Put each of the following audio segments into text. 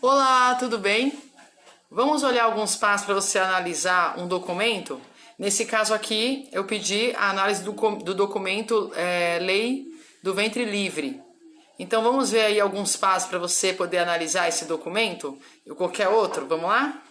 Olá, tudo bem? Vamos olhar alguns passos para você analisar um documento? Nesse caso aqui, eu pedi a análise do documento Lei do Ventre Livre. Então vamos ver aí alguns passos para você poder analisar esse documento ou qualquer outro, vamos lá?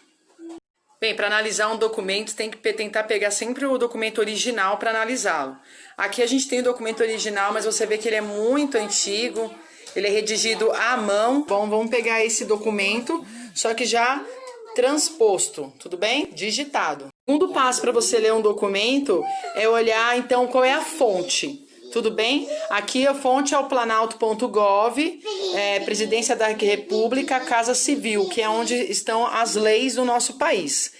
Bem, para analisar um documento tem que tentar pegar sempre o documento original para analisá-lo. Aqui a gente tem o documento original, mas você vê que ele é muito antigo, ele é redigido à mão. Bom, vamos pegar esse documento, só que já transposto, tudo bem? Digitado. O segundo passo para você ler um documento é olhar então qual é a fonte. Tudo bem? Aqui a fonte é o planalto.gov, Presidência da República, Casa Civil, que é onde estão as leis do nosso país.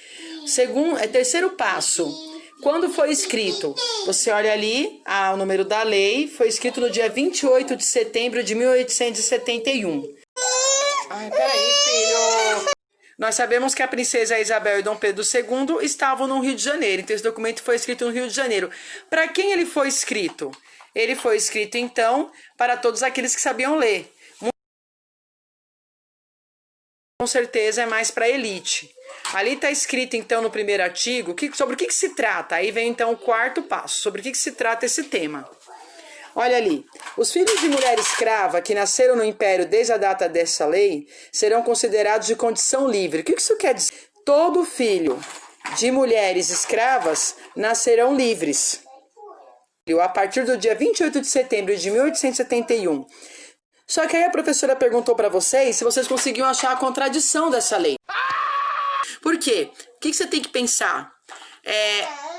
Terceiro passo, quando foi escrito? Você olha ali, o número da lei, foi escrito no dia 28 de setembro de 1871. Ai, peraí, filho. Nós sabemos que a princesa Isabel e Dom Pedro II estavam no Rio de Janeiro, então esse documento foi escrito no Rio de Janeiro. Para quem ele foi escrito? Ele foi escrito, então, para todos aqueles que sabiam ler. Com certeza é mais para a elite. Ali está escrito, então, no primeiro artigo, sobre o que se trata. Aí vem, então, o quarto passo, sobre o que se trata esse tema. Olha ali, os filhos de mulher escrava que nasceram no Império desde a data dessa lei serão considerados de condição livre. O que isso quer dizer? Todo filho de mulheres escravas nascerão livres. A partir do dia 28 de setembro de 1871. Só que aí a professora perguntou para vocês se vocês conseguiam achar a contradição dessa lei. Por quê? O que você tem que pensar?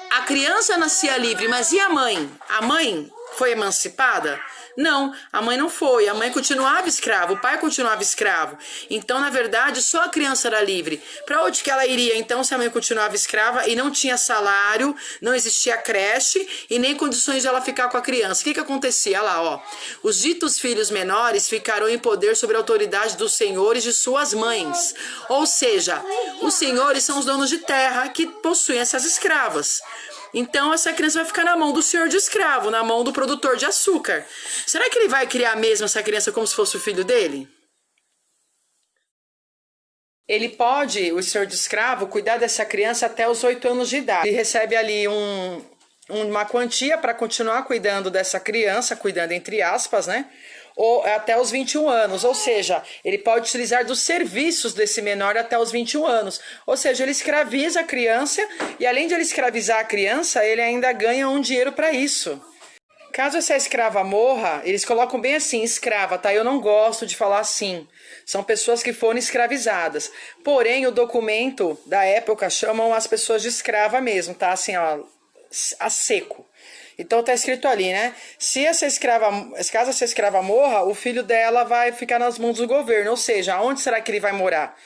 A criança nascia livre, mas e a mãe? A mãe foi emancipada? Não, a mãe não foi, a mãe continuava escrava, o pai continuava escravo. Então, na verdade, só a criança era livre. Para onde que ela iria, então, se a mãe continuava escrava e não tinha salário, não existia creche e nem condições de ela ficar com a criança? O que acontecia? Olha lá, ó. Os ditos filhos menores ficaram em poder sobre a autoridade dos senhores de suas mães. Ou seja, os senhores são os donos de terra que possuem essas escravas. Então, essa criança vai ficar na mão do senhor de escravo, na mão do produtor de açúcar. Será que ele vai criar mesmo essa criança como se fosse o filho dele? Ele pode, o senhor de escravo, cuidar dessa criança até os 8 anos de idade. Ele recebe ali uma quantia para continuar cuidando dessa criança, cuidando entre aspas, né? Ou até os 21 anos, ou seja, ele pode utilizar dos serviços desse menor até os 21 anos, ou seja, ele escraviza a criança e além de ele escravizar a criança, ele ainda ganha um dinheiro para isso. Caso essa escrava morra, eles colocam bem assim, escrava, tá? Eu não gosto de falar assim, são pessoas que foram escravizadas, porém o documento da época chamam as pessoas de escrava mesmo, tá? Assim, ó, a seco. Então tá escrito ali, né? Caso essa escrava morra, o filho dela vai ficar nas mãos do governo. Ou seja, onde será que ele vai morar?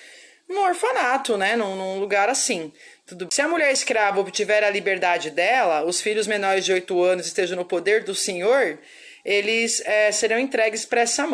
Num orfanato, né? Num lugar assim. Se a mulher escrava obtiver a liberdade dela, os filhos menores de 8 anos estejam no poder do senhor, eles serão entregues para essa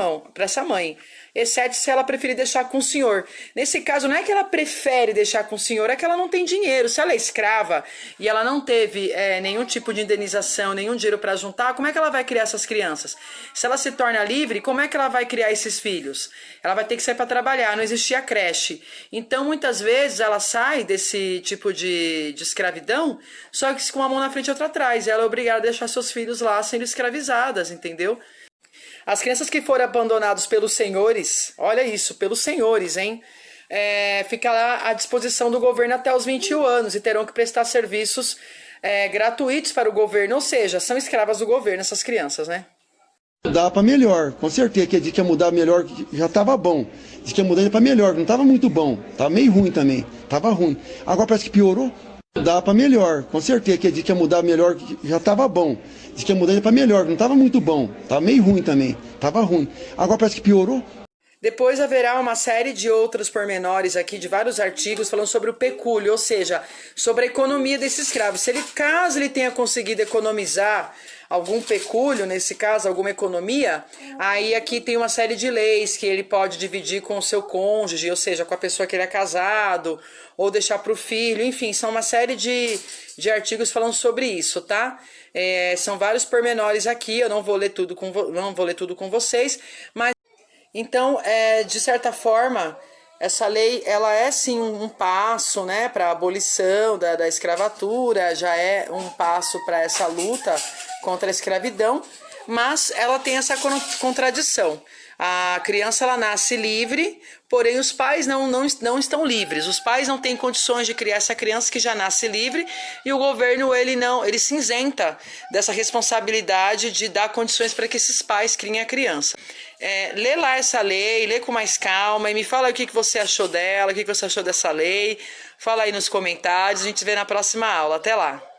mãe. Exceto se ela preferir deixar com o senhor. Nesse caso, não é que ela prefere deixar com o senhor, é que ela não tem dinheiro. Se ela é escrava e ela não teve nenhum tipo de indenização, nenhum dinheiro para juntar, como é que ela vai criar essas crianças? Se ela se torna livre, como é que ela vai criar esses filhos? Ela vai ter que sair para trabalhar, não existia creche. Então, muitas vezes, ela sai desse tipo de escravidão, só que com uma mão na frente e outra atrás. E ela é obrigada a deixar seus filhos lá sendo escravizadas, entendeu? As crianças que forem abandonadas pelos senhores, olha isso, pelos senhores, hein? Ficará à disposição do governo até os 21 anos e terão que prestar serviços gratuitos para o governo, ou seja, são escravas do governo essas crianças, né? Mudar para melhor, com certeza, que ia mudar melhor, já estava bom. Diz que ia mudar para melhor, não estava muito bom, estava meio ruim também, estava ruim. Agora parece que piorou. Mudar para melhor, com certeza, que ia mudar melhor, já estava bom. Diz que ia mudar para melhor, não estava muito bom, estava meio ruim também, estava ruim. Agora parece que piorou. Depois haverá uma série de outros pormenores aqui, de vários artigos, falando sobre o pecúlio, ou seja, sobre a economia desse escravo. Caso ele tenha conseguido economizar algum pecúlio, nesse caso, alguma economia, aí aqui tem uma série de leis que ele pode dividir com o seu cônjuge, ou seja, com a pessoa que ele é casado, ou deixar para o filho, enfim, são uma série de artigos falando sobre isso, tá? São vários pormenores aqui, eu não vou ler tudo com vocês, mas então, de certa forma, Essa lei, ela é sim um passo, né, para a abolição da escravatura, já é um passo para essa luta contra a escravidão, mas ela tem essa contradição. A criança, ela nasce livre, porém os pais não estão livres. Os pais não têm condições de criar essa criança que já nasce livre, e o governo ele se isenta dessa responsabilidade de dar condições para que esses pais criem a criança. Lê lá essa lei, lê com mais calma e me fala o que você achou dela, o que você achou dessa lei. Fala aí nos comentários, a gente se vê na próxima aula. Até lá!